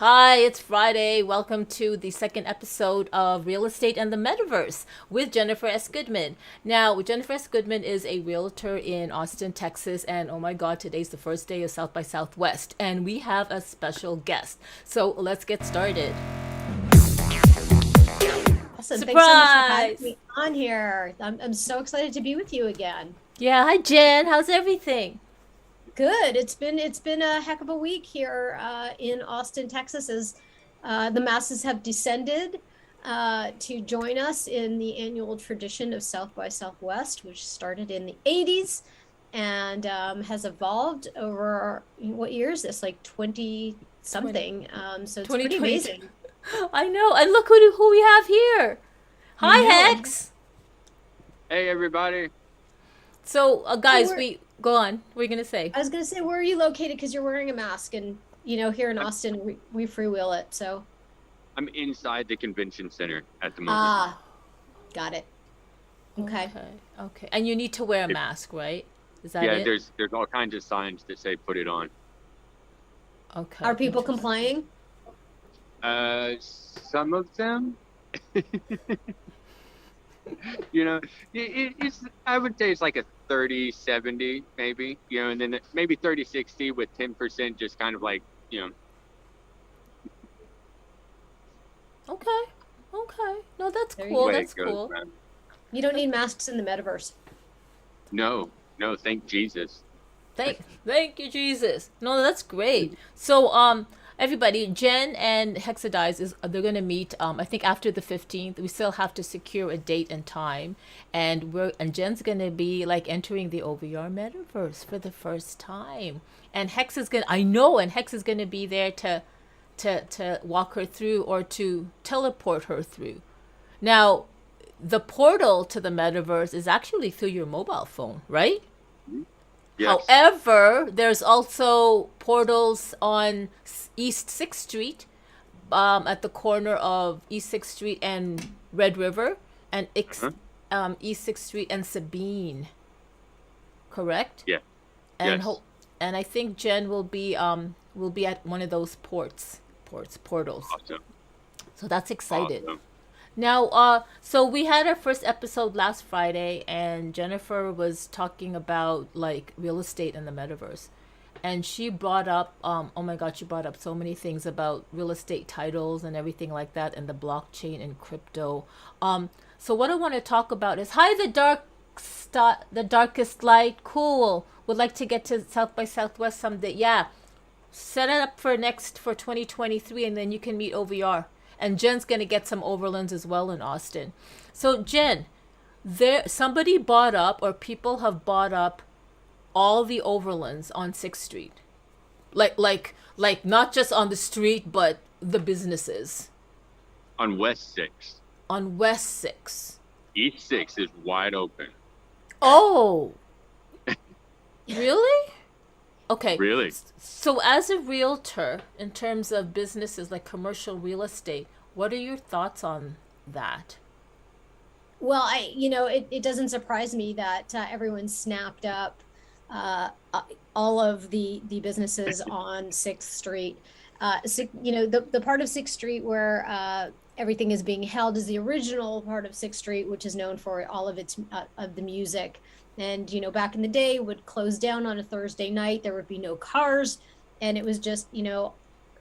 Hi, it's Friday. Welcome to the second episode of Real Estate and the Metaverse with Jennifer S. Goodman. Now, Jennifer S. Goodman is a realtor in Austin, Texas, and oh my God, today's the first day of South by Southwest, and we have a special guest. So let's get started. Awesome. Thanks so much for having Surprise! me on here. I'm so excited to be with you again. Yeah, hi Jen. How's everything? Good. It's been a heck of a week here in Austin, Texas, as the masses have descended to join us in the annual tradition of South by Southwest, which started in the 80s and has evolved over what year is this? Like 20 20, something. So it's pretty 2022. amazing. I know. And look who we have here. I Hi, know. Hex. Hey everybody. So, So guys, we go on. What are you gonna say? I was gonna say, where are you located? Because you're wearing a mask, and here in I'm, Austin, we freewheel it. So, I'm inside the convention center at the moment. ah, got it. Okay. Okay, okay. And you need to wear a If, mask, right? Is that yeah, it? there's all kinds of signs that say put it on. Okay, Are people interesting. complying? Some of them, you know, it's I would say it's like a 30-70 maybe, and then maybe 30-60 with 10% just kind of like, Okay, okay. No, that's There the you cool. go. way That's it goes cool. around. You don't need masks in the metaverse. No, no, thank Jesus. Thank you, Jesus. No, that's great. So, everybody, Jen and Hexadize they're gonna meet. I think after the 15th. We still have to secure a date and time, and Jen's gonna be like entering the OVR metaverse for the first time, and Hex is gonna. I know, and Hex is gonna be there to walk her through or to teleport her through. Now, the portal to the metaverse is actually through your mobile phone, right? Mhm. Yes. However, there's also portals on East 6th Street, at the corner of East 6th Street and Red River, and Uh-huh. East 6th Street and Sabine, correct? Yeah. And Yes. ho- and I think Jen will be at one of those portals. Awesome. So that's excited. Awesome. Now, so we had our first episode last Friday, and Jennifer was talking about like real estate and the metaverse. And she brought up, oh my God, she brought up so many things about real estate titles and everything like that, and the blockchain and crypto. So what I want to talk about is, hi, the darkest light. Cool. Would like to get to South by Southwest someday. Yeah, set it up for 2023, and then you can meet OVR. And Jen's gonna get some overlands as well in Austin. So Jen, there somebody bought up, or people have bought up, all the overlands on 6th Street. Like not just on the street, but the businesses On West 6. on West 6. East 6 is wide open. Oh, really? Okay. Really? So as a realtor, in terms of businesses like commercial real estate, what are your thoughts on that? Well, it doesn't surprise me that everyone snapped up uh, uh, all of the businesses on 6th Street. The part of 6th Street where everything is being held is the original part of 6th Street, which is known for all of its of the music. And back in the day, would close down on a Thursday night. There would be no cars, and it was just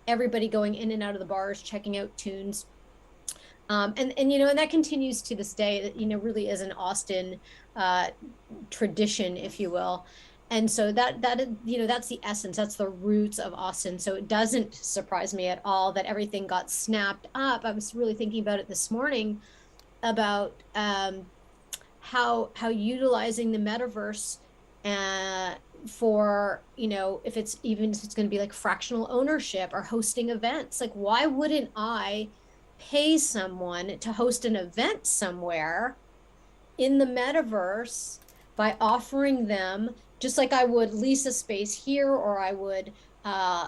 everybody going in and out of the bars, checking out tunes. And that continues to this day. That really is an Austin uh, tradition, if you will. And so that's the essence. That's the roots of Austin. So it doesn't surprise me at all that everything got snapped up. I was really thinking about it this morning about how utilizing the metaverse for if it's going to be like fractional ownership or hosting events. Like, why wouldn't I pay someone to host an event somewhere in the metaverse by offering them, just like I would lease a space here, or I would uh,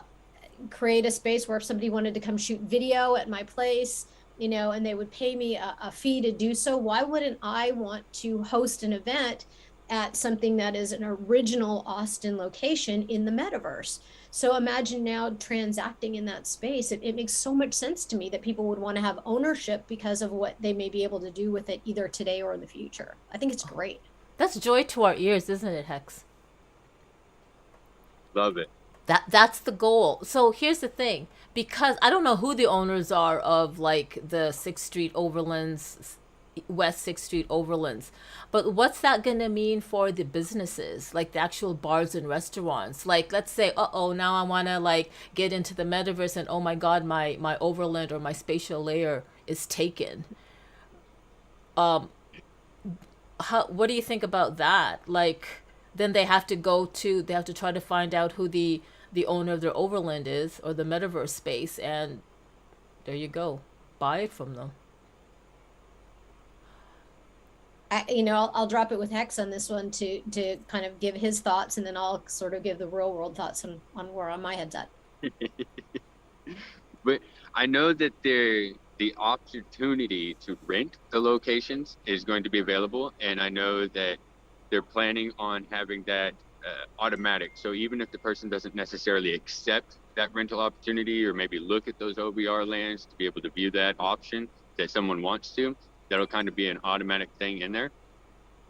create a space where if somebody wanted to come shoot video at my place, and they would pay me a fee to do so. Why wouldn't I want to host an event at something that is an original Austin location in the metaverse. So imagine now transacting in that space. It makes so much sense to me that people would want to have ownership because of what they may be able to do with it either today or in the future. I think it's great. That's joy to our ears, isn't it, Hex? Love it. That's the goal. So here's the thing, because I don't know who the owners are of like the 6th Street Overlands, West 6th Street Overlands, but what's that gonna mean for the businesses, like the actual bars and restaurants? Like, let's say, now I wanna like get into the metaverse, and oh my god, my overland or my spatial layer is taken. Um, what do you think about that? Like, then they have to try to find out who the owner of their overland is or the metaverse space, and there you go, buy it from them. I'll drop it with Hex on this one to kind of give his thoughts, and then I'll sort of give the real world thoughts on where my head's at. But I know that the opportunity to rent the locations is going to be available, and I know that they're planning on having that automatic. So even if the person doesn't necessarily accept that rental opportunity, or maybe look at those OVR lands to be able to view that option that someone wants to, that'll kind of be an automatic thing in there.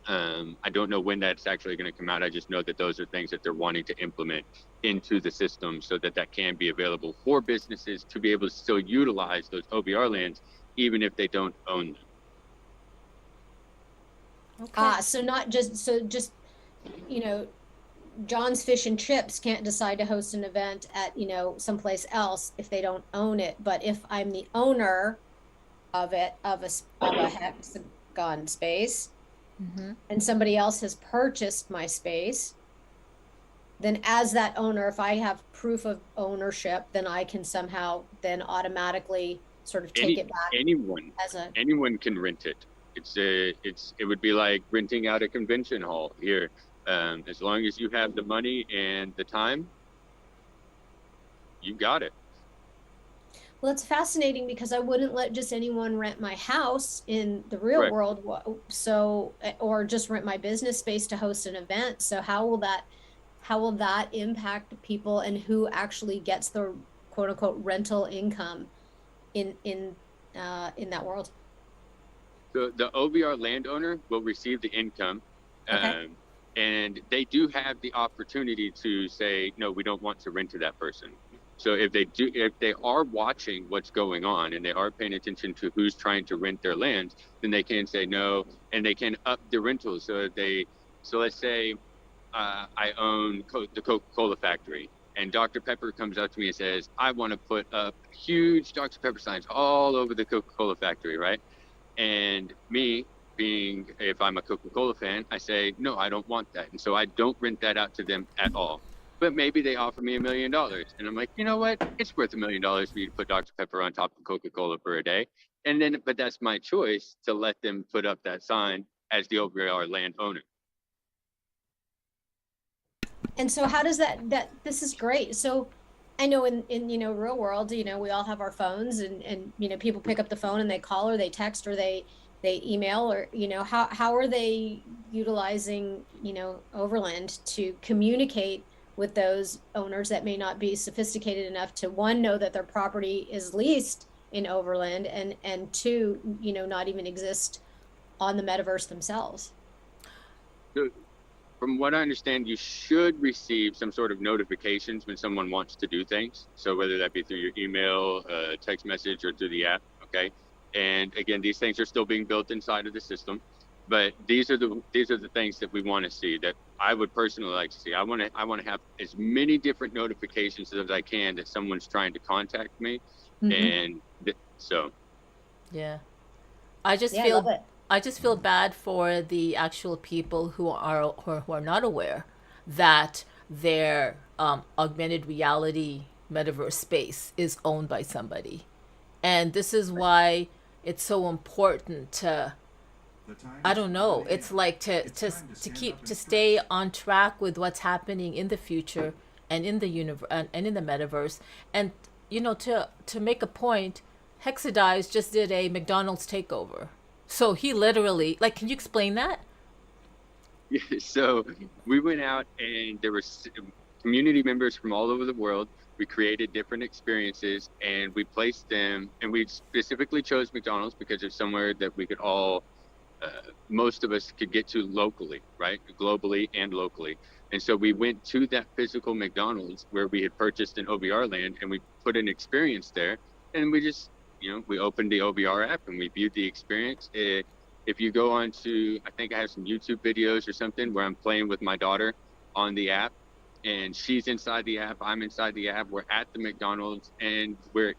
I don't know when that's actually going to come out. I just know that those are things that they're wanting to implement into the system so that that can be available for businesses to be able to still utilize those OVR lands, even if they don't own them. Okay. So just John's Fish and Chips can't decide to host an event at someplace else if they don't own it. But if I'm the owner of a hexagon space, and somebody else has purchased my space, then as that owner, if I have proof of ownership, then I can somehow then automatically sort of take it back. Anyone can rent it. It would be like renting out a convention hall here. As long as you have the money and the time, you got it. Well, it's fascinating because I wouldn't let just anyone rent my house in the real world. Or just rent my business space to host an event. So how will that impact people, and who actually gets the quote unquote rental income in that world? The OVR landowner will receive the income. Okay. And they do have the opportunity to say, no, we don't want to rent to that person. So if they are watching what's going on and they are paying attention to who's trying to rent their land, then they can say no, and they can up the rentals. So let's say I own the Coca-Cola factory, and Dr. Pepper comes up to me and says, I want to put up huge Dr. Pepper signs all over the Coca-Cola factory, right? And me, being, if I'm a Coca-Cola fan, I say, no, I don't want that. And so I don't rent that out to them at all. But maybe they offer me $1 million. And I'm like, you know what? It's worth $1 million for you to put Dr. Pepper on top of Coca-Cola for a day. But that's my choice to let them put up that sign as the OVR land owner. And so how does this is great. So I know in real world, we all have our phones, and people pick up the phone and they call or they text or they email, or how are they utilizing Overland to communicate with those owners that may not be sophisticated enough to, one, know that their property is leased in Overland, and two, not even exist on the metaverse themselves? So, from what I understand, you should receive some sort of notifications when someone wants to do things. So whether that be through your email, text message, or through the app, okay? And again, these things are still being built inside of the system, but these are the things that we want to see, that I would personally like to see. I want to have as many different notifications as I can that someone's trying to contact me, and so. Yeah, I just feel bad for the actual people who are not aware that their augmented reality metaverse space is owned by somebody, and this is why it's so important to, I don't know, it's like to stay on track with what's happening in the future and in the universe and in the metaverse. And to make a point, Hexadize just did a McDonald's takeover. So he literally, like, can you explain that? So we went out and there were community members from all over the world. We created different experiences and we placed them, and we specifically chose McDonald's because it's somewhere that we could all, most of us could get to locally, right? Globally and locally. And so we went to that physical McDonald's where we had purchased an OVR land and we put an experience there. And we just, we opened the OVR app and we viewed the experience. If you go on to, I think I have some YouTube videos or something where I'm playing with my daughter on the app, and she's inside the app, I'm inside the app, we're at the McDonald's and we're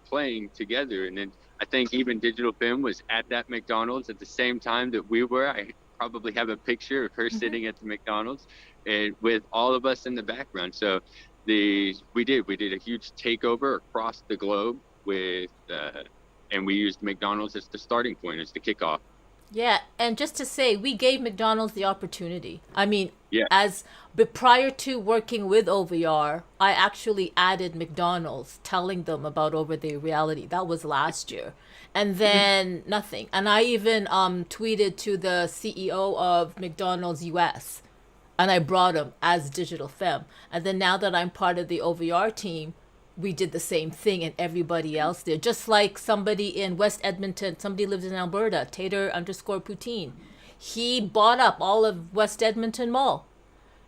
playing together. And then I think even Digital Film was at that McDonald's at the same time that we were. I probably have a picture of her sitting at the McDonald's and with all of us in the background. So we did a huge takeover across the globe with and we used McDonald's as the starting point, as the kickoff. Yeah, and just to say, we gave McDonald's the opportunity. I mean, Yeah. but prior to working with OVR, I actually added McDonald's, telling them about over the reality. That was last year, and then nothing. And I even tweeted to the CEO of McDonald's US, and I brought him as Digital Femme. And then now that I'm part of the OVR team, we did the same thing, and everybody else did. Just like somebody in West Edmonton, somebody lives in Alberta, Tater_Poutine. He bought up all of West Edmonton Mall.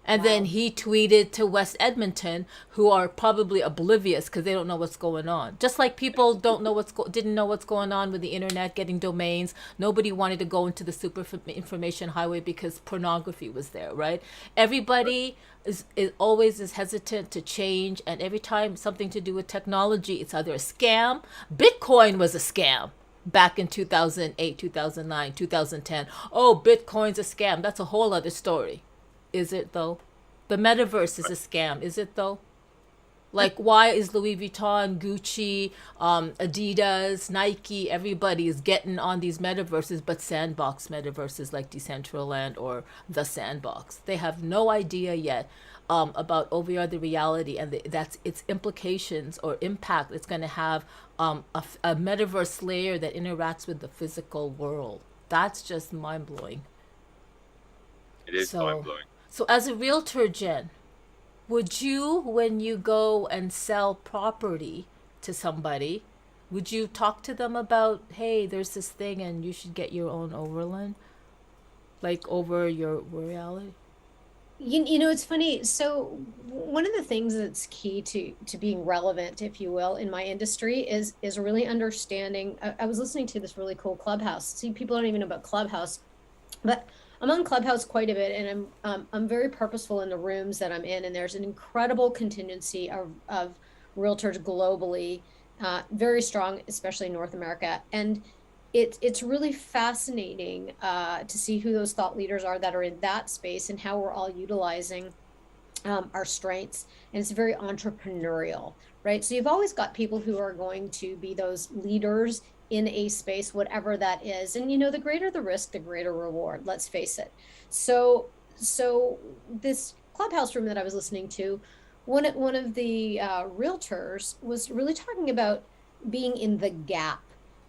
And then he tweeted to West Edmonton, who are probably oblivious because they don't know what's going on. Just like people don't know didn't know what's going on with the internet getting domains. Nobody wanted to go into the super information highway because pornography was there, right? Everybody is always is hesitant to change, and every time something to do with technology, it's either a scam. Bitcoin was a scam back in 2008, 2009, 2010. Oh, Bitcoin's a scam. That's a whole other story. Is it though? The metaverse is a scam. Is it though? Like, why is Louis Vuitton, Gucci, Adidas, Nike, everybody is getting on these metaverses, but sandbox metaverses like Decentraland or the Sandbox? They have no idea yet about OVR, the reality, and that's its implications or impact it's going to have a metaverse layer that interacts with the physical world. That's just mind blowing. It is mind blowing. So as a realtor, Jen, would you, when you go and sell property to somebody, would you talk to them about, hey, there's this thing and you should get your own overland? Like over your reality? It's funny. So one of the things that's key to being relevant, if you will, in my industry is really understanding. I was listening to this really cool Clubhouse. See, people don't even know about Clubhouse, but I'm on Clubhouse quite a bit, and I'm very purposeful in the rooms that I'm in, and there's an incredible contingency of realtors globally, very strong, especially in North America, and it's really fascinating to see who those thought leaders are that are in that space and how we're all utilizing our strengths, and it's very entrepreneurial, right? So you've always got people who are going to be those leaders in a space, whatever that is. And the greater the risk, the greater reward, let's face it. So this Clubhouse room that I was listening to, one of the realtors was really talking about being in the gap,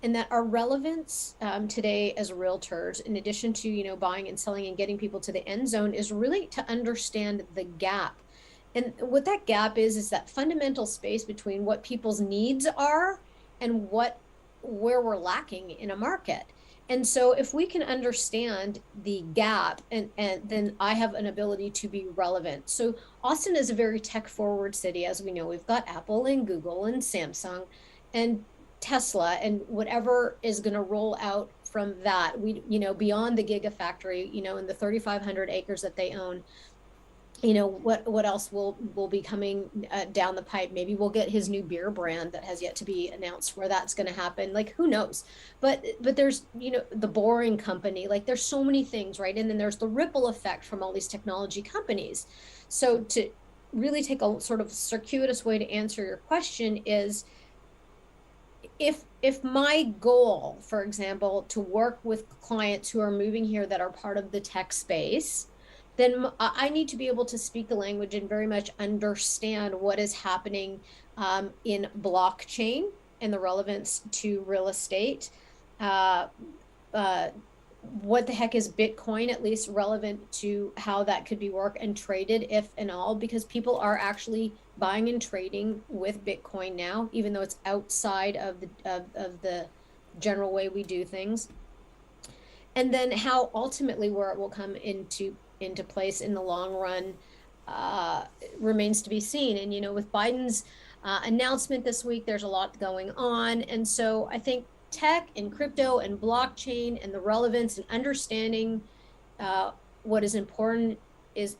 and that our relevance today as realtors, in addition to buying and selling and getting people to the end zone, is really to understand the gap. And what that gap is that fundamental space between what people's needs are and where we're lacking in a market. And so if we can understand the gap, and then I have an ability to be relevant. So Austin is a very tech forward city. As we know, we've got Apple and Google and Samsung and Tesla and whatever is going to roll out from that. We beyond the gigafactory, in the 3,500 acres that they own. What else will be coming down the pipe? Maybe we'll get his new beer brand that has yet to be announced where that's going to happen. Like, who knows? But there's the Boring Company. Like, there's so many things, right? And then there's the ripple effect from all these technology companies. So to really take a sort of circuitous way to answer your question is, if my goal, for example, to work with clients who are moving here that are part of the tech space, then I need to be able to speak the language and very much understand what is happening in blockchain and the relevance to real estate, what the heck is Bitcoin, at least relevant to how that could be worked and traded, if and all, because people are actually buying and trading with Bitcoin now, even though it's outside of the general way we do things. And then how ultimately where it will come into place in the long run remains to be seen. And with Biden's announcement this week, there's a lot going on, and so I think tech and crypto and blockchain and the relevance and understanding what is important is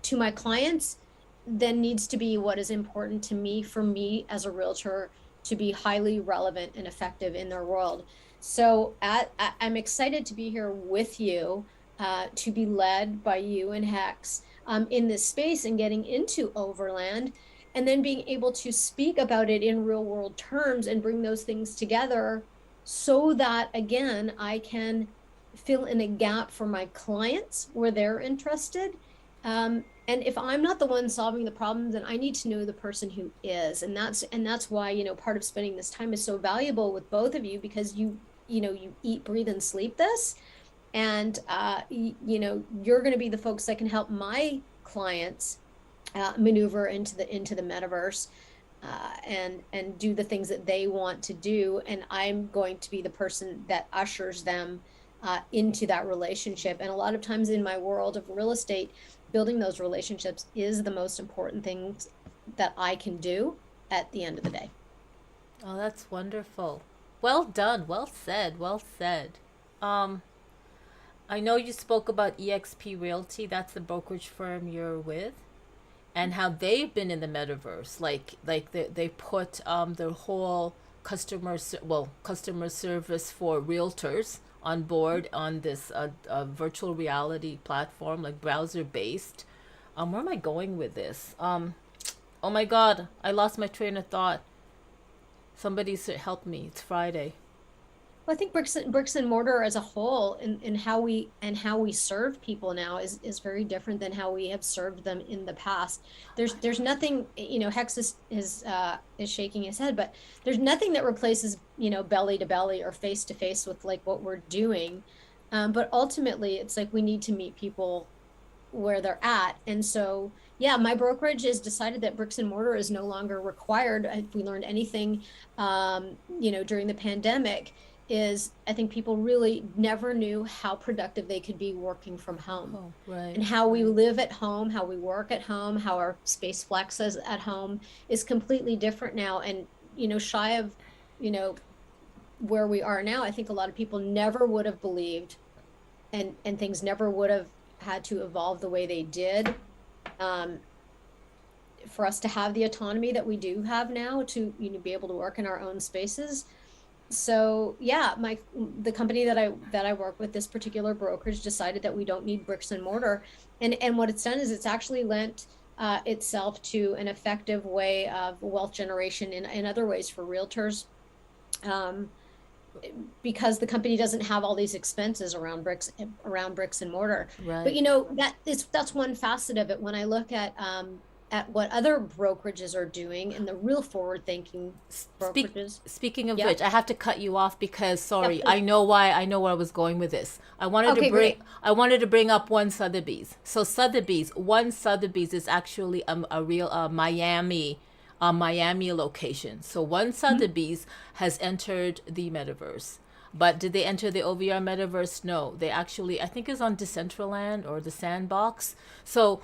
to my clients then needs to be what is important to me, for me as a realtor, to be highly relevant and effective in their world. So I'm excited to be here with you, to be led by you and Hex in this space and getting into Overland, and then being able to speak about it in real world terms and bring those things together so that, again, I can fill in a gap for my clients where they're interested. And if I'm not the one solving the problem, then I need to know the person who is. And that's why, part of spending this time is so valuable with both of you, because you eat, breathe, and sleep this. And, you're going to be the folks that can help my clients maneuver into the metaverse and do the things that they want to do. And I'm going to be the person that ushers them into that relationship. And a lot of times in my world of real estate, building those relationships is the most important thing that I can do at the end of the day. Oh, that's wonderful. Well done. Well said. Well said. I know you spoke about EXP Realty. That's the brokerage firm you're with, and how they've been in the metaverse. Like they put their whole customer service for realtors on board on this virtual reality platform, like browser based. Where am I going with this? Oh my God, I lost my train of thought. Somebody help me. It's Friday. Well, I think bricks and mortar as a whole, and how we serve people now is very different than how we have served them in the past. There's nothing, Hex is shaking his head, but there's nothing that replaces, belly to belly or face to face with like what we're doing. But ultimately, it's like we need to meet people where they're at. And so, yeah, my brokerage has decided that bricks and mortar is no longer required. If we learned anything, during the pandemic, is I think people really never knew how productive they could be working from home. Oh, right. And how we live at home, how we work at home, how our space flexes at home is completely different now. And, shy of, where we are now, I think a lot of people never would have believed, and things never would have had to evolve the way they did, for us to have the autonomy that we do have now to be able to work in our own spaces. So yeah, the company that I work with, this particular brokerage, decided that we don't need bricks and mortar, and what it's done is it's actually lent itself to an effective way of wealth generation in other ways for realtors, because the company doesn't have all these expenses around bricks and mortar. Right. But that's one facet of it. When I look at what other brokerages are doing and the real forward thinking brokerages. Speaking of Yeah. which, I have to cut you off because sorry, Yeah, I know where I was going with this. I wanted to bring up one Sotheby's. So one Sotheby's is actually a real Miami location. So one Sotheby's has entered the metaverse. But did they enter the OVR metaverse? No. They actually, I think, is on Decentraland or the Sandbox. So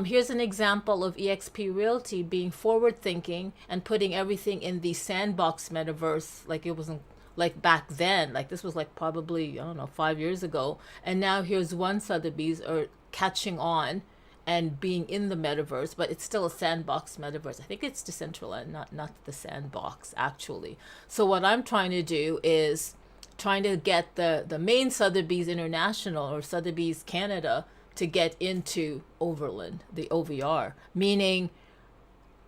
here's an example of EXP Realty being forward thinking and putting everything in the Sandbox metaverse, like it wasn't like back then. Like this was like probably, I don't know, 5 years ago. And now here's one Sotheby's are catching on and being in the metaverse, but it's still a Sandbox metaverse. I think it's Decentraland, not the Sandbox actually. So what I'm trying to do is trying to get the main Sotheby's International or Sotheby's Canada to get into Overland, the OVR, meaning,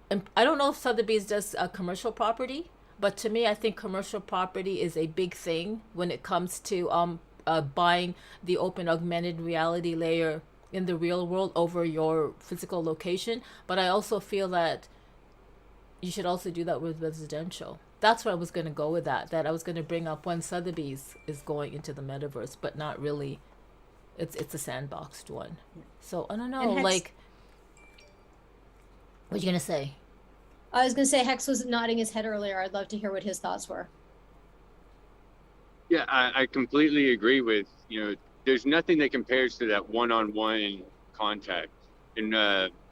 and I don't know if Sotheby's does a commercial property, but to me, I think commercial property is a big thing when it comes to buying the open augmented reality layer in the real world over your physical location. But I also feel that you should also do that with residential. that's where I was going to go with that. That I was going to bring up when Sotheby's is going into the metaverse, but not really. It's a sandboxed one. So I don't know. And Hex, Like, what you gonna say? I was going to say Hex was nodding his head earlier. I'd love to hear what his thoughts were. Yeah, I completely agree with, there's nothing that compares to that one-on-one contact. And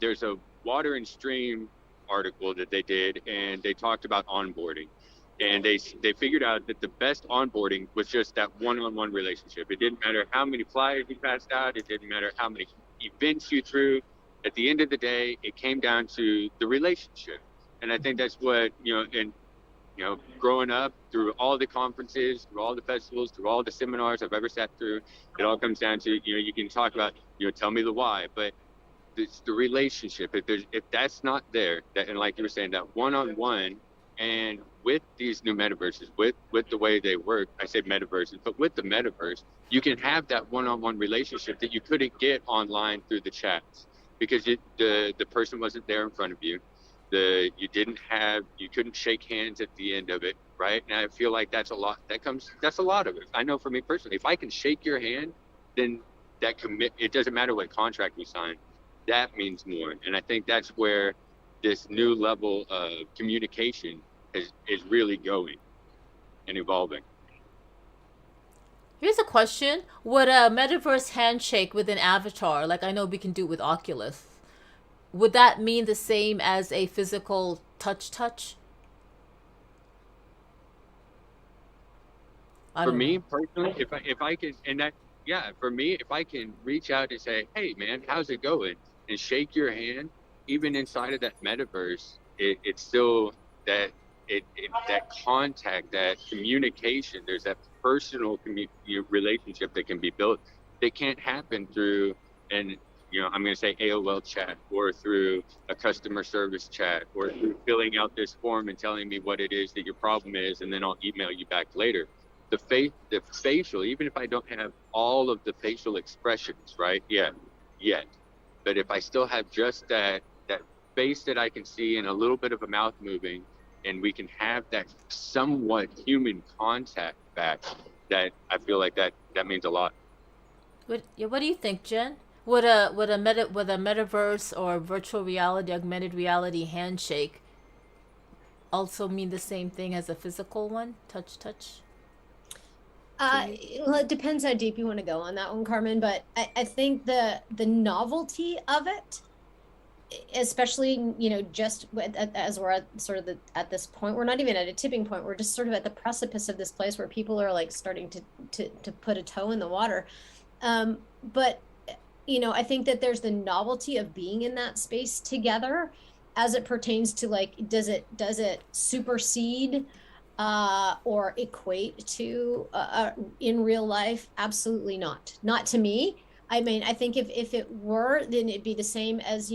there's a Water and Stream article that they did, and they talked about onboarding. And they figured out that the best onboarding was just that one-on-one relationship. It didn't matter how many flyers you passed out. It didn't matter how many events you threw. At the end of the day, it came down to the relationship. And I think that's what, growing up through all the conferences, through all the festivals, through all the seminars I've ever sat through, it all comes down to, you can talk about, tell me the why, but it's the relationship. If that's not there, and like you were saying, that one-on-one, and with these new metaverses, with the way they work, I say metaverses, but with the metaverse, you can have that one-on-one relationship that you couldn't get online through the chats, because the person wasn't there in front of you. You couldn't shake hands at the end of it, right? And I feel like that's a lot of it. I know for me personally, if I can shake your hand, then it doesn't matter what contract we sign, that means more. And I think that's where this new level of communication is really going and evolving. Here's a question: would a metaverse handshake with an avatar, like I know we can do with Oculus, would that mean the same as a physical touch? For me personally, if I can, and that, yeah, for me, if I can reach out and say, hey man, how's it going, and shake your hand, even inside of that metaverse, it's still that that contact, that communication. There's that personal relationship that can be built. That can't happen through an I'm going to say AOL chat, or through a customer service chat, or through filling out this form and telling me what it is that your problem is, and then I'll email you back later. The facial, even if I don't have all of the facial expressions, right? Yet. But if I still have just that face that I can see and a little bit of a mouth moving, and we can have that somewhat human contact back, that I feel like that means a lot. What do you think, Jen? Would a metaverse or virtual reality, augmented reality handshake also mean the same thing as a physical one? Touch. Well, it depends how deep you want to go on that one, Carmen. But I think the novelty of it, especially just as we're at sort of at this point, we're not even at a tipping point. We're just sort of at the precipice of this place where people are like starting to put a toe in the water. But I think that there's the novelty of being in that space together, as it pertains to like, does it supersede or equate to in real life? Absolutely not. Not to me. I mean, I think if it were, then it'd be the same as,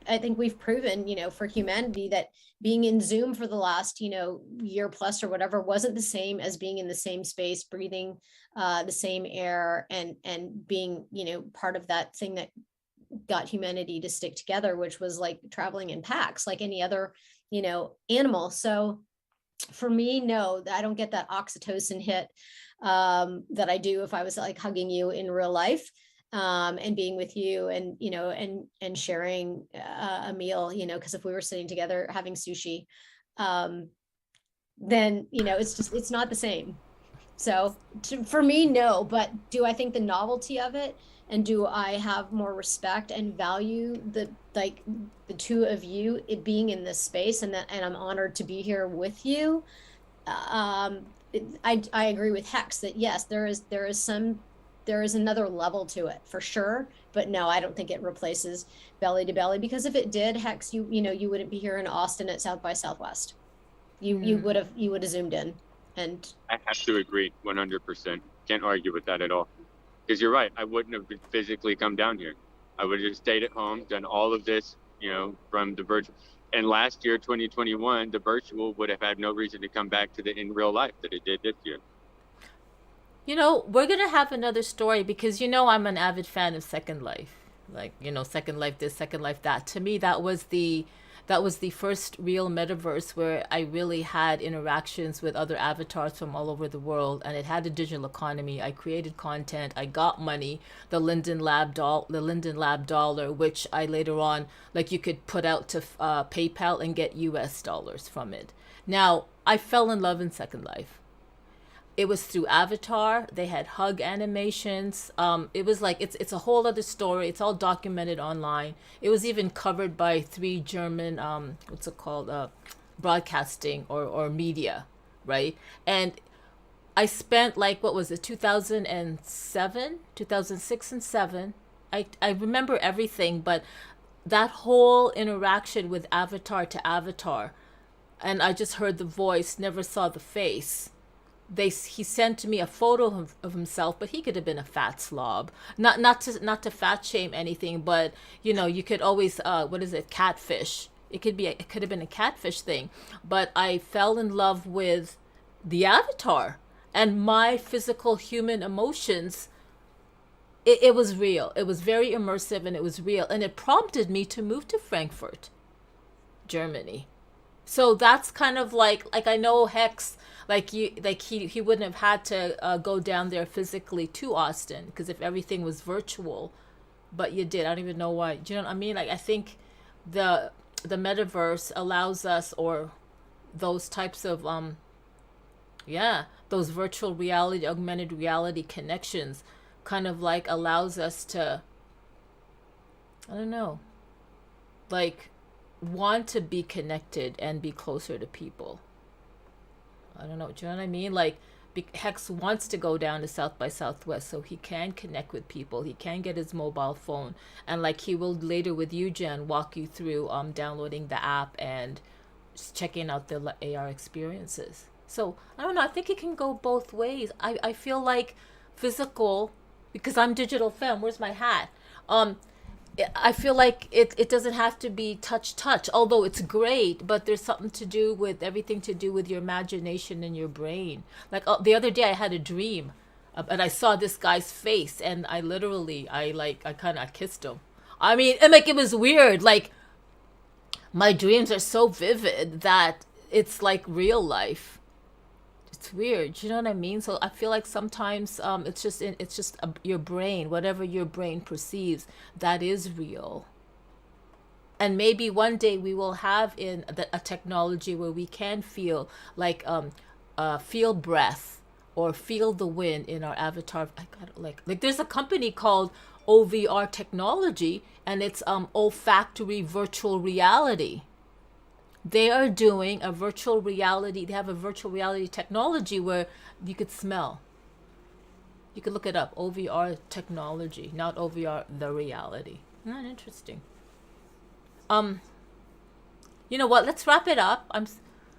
I think we've proven, for humanity, that being in Zoom for the last, year plus or whatever wasn't the same as being in the same space, breathing the same air, and being, part of that thing that got humanity to stick together, which was like traveling in packs, like any other, animal. So for me, no, I don't get that oxytocin hit that I do if I was like hugging you in real life. And being with you, and and sharing a meal, because if we were sitting together having sushi, then it's not the same. So for me, no. But do I think the novelty of it, and do I have more respect and value the two of you, it being in this space, and I'm honored to be here with you. I agree with Hex that yes, there is another level to it for sure, but no, I don't think it replaces belly to belly, because if it did, Hex, you wouldn't be here in Austin at South by Southwest. You would have zoomed in. And I have to agree 100%. Can't argue with that at all. Because you're right, I wouldn't have physically come down here. I would have just stayed at home, done all of this, from the virtual. And last year, 2021, the virtual would have had no reason to come back to the in real life that it did this year. We're going to have another story, because I'm an avid fan of Second Life, like, you know, Second Life this, Second Life that. To me, that was the first real metaverse where I really had interactions with other avatars from all over the world, and it had a digital economy. I created content, I got money, the Linden Lab dollar, which I later on, like, you could put out to PayPal and get US dollars from it. Now, I fell in love in Second Life. It was through Avatar. They had hug animations. It was like it's a whole other story. It's all documented online. It was even covered by three German what's it called, broadcasting or media, right? And I spent, like, what was it, 2007, 2006 and 7. I remember everything, but that whole interaction with avatar to avatar, and I just heard the voice, never saw the face. He sent me a photo of himself, but he could have been a fat slob. Not to fat shame anything, but you know, you could always what is it, catfish. It could have been a catfish thing. But I fell in love with the avatar and my physical human emotions. It was real. It was very immersive, and it was real, and it prompted me to move to Frankfurt, Germany. So that's kind of like I know Hex, he wouldn't have had to go down there physically to Austin, because if everything was virtual, but you did. I don't even know why. Do you know what I mean? Like, I think the metaverse allows us, or those types of yeah, those virtual reality, augmented reality connections, kind of like allows us to, I don't know, like, want to be connected and be closer to people. I don't know. Do you know what I mean? Like, Hex wants to go down to South by Southwest so he can connect with people. He can get his mobile phone, and like he will later with you, Jen, walk you through downloading the app and just checking out the AR experiences. So I don't know. I think it can go both ways. I feel like physical, because I'm digital femme. Where's my hat? I feel like it doesn't have to be touch, although it's great, but there's something to do with everything to do with your imagination and your brain. Like, the other day I had a dream, and I saw this guy's face, and I literally, I kind of kissed him. I mean, and like, it was weird. Like, my dreams are so vivid that it's like real life. It's weird, you know what I mean? So I feel like sometimes it's just your brain, whatever your brain perceives, that is real. And maybe one day we will have a technology where we can feel like feel breath or feel the wind in our avatar. I got like there's a company called OVR technology, and it's olfactory virtual reality. They are doing a virtual reality. They have a virtual reality technology where you could smell. You could look it up. OVR technology, not OVR the reality. Not interesting. Um, you know what? Let's wrap it up.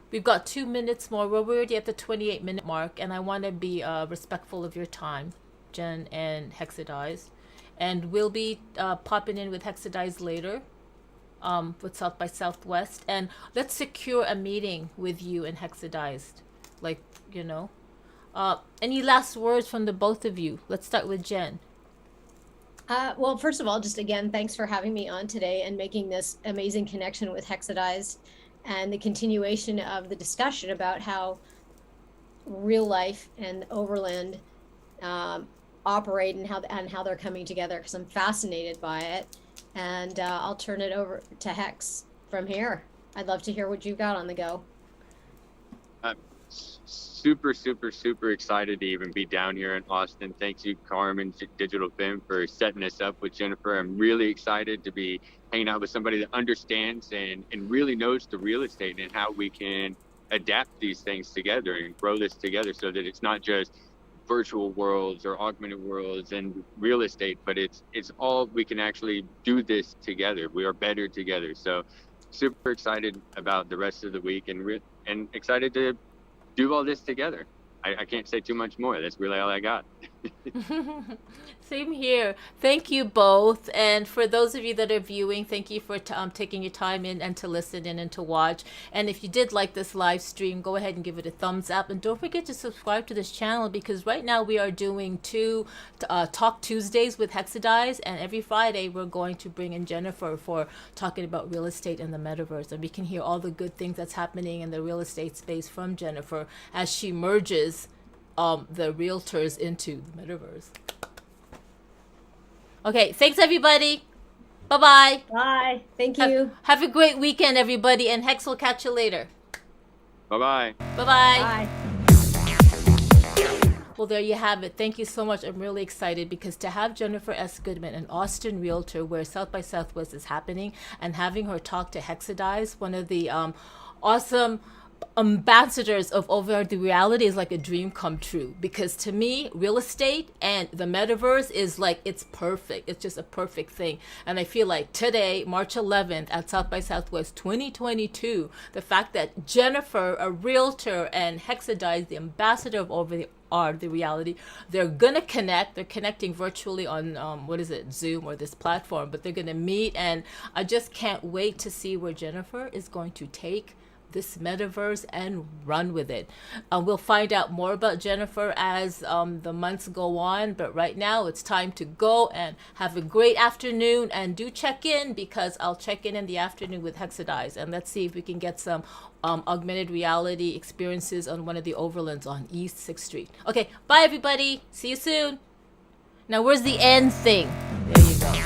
We've got 2 minutes more. We're already at the 28-minute mark, and I want to be respectful of your time, Jen and Hexadized, and we'll be popping in with Hexadized later. With South by Southwest, and let's secure a meeting with you and Hexadized. Like, you know. Any last words from the both of you? Let's start with Jen. Well, first of all, just again, thanks for having me on today and making this amazing connection with Hexadized, and the continuation of the discussion about how real life and Overland operate, and how they're coming together, because I'm fascinated by it. And I'll turn it over to Hex from here. I'd love to hear what you've got on the go. I'm super, super, super excited to even be down here in Austin. Thank you, Carmen Digital Film, for setting us up with Jennifer. I'm really excited to be hanging out with somebody that understands and really knows the real estate and how we can adapt these things together and grow this together, so that it's not just virtual worlds or augmented worlds and real estate, but it's all, we can actually do this together. We are better together. So super excited about the rest of the week, and excited to do all this together. I can't say too much more. That's really all I got. Same here. Thank you both. And for those of you that are viewing, thank you for taking your time in and to listen in and to watch. And if you did like this live stream, go ahead and give it a thumbs up. And don't forget to subscribe to this channel, because right now we are doing 2 Talk Tuesdays with Hexadize. And every Friday we're going to bring in Jennifer for talking about real estate and the metaverse. And we can hear all the good things that's happening in the real estate space from Jennifer as she merges the realtors into the metaverse. Okay, thanks everybody. Bye-bye. Bye. Thank you. Have a great weekend, everybody, and Hex will catch you later. Bye-bye. Bye-bye. Bye. Well, there you have it. Thank you so much. I'm really excited because to have Jennifer S. Goodman, an Austin realtor where South by Southwest is happening, and having her talk to Hexadize, one of the awesome ambassadors of OVR the reality, is like a dream come true, because to me real estate and the metaverse is like, it's perfect. It's just a perfect thing. And I feel like today, March 11th at South by Southwest 2022, the fact that Jennifer, a realtor, and Hexadize, the ambassador of OVR the reality, they're gonna connect. They're connecting virtually on Zoom or this platform, but they're gonna meet. And I just can't wait to see where Jennifer is going to take this metaverse and run with it. We'll find out more about Jennifer as the months go on, but right now it's time to go and have a great afternoon. And do check in, because I'll check in the afternoon with Hexadize, and let's see if we can get some augmented reality experiences on one of the OVRLands on East 6th Street. Okay, bye everybody. See you soon. Now where's the end thing? There you go.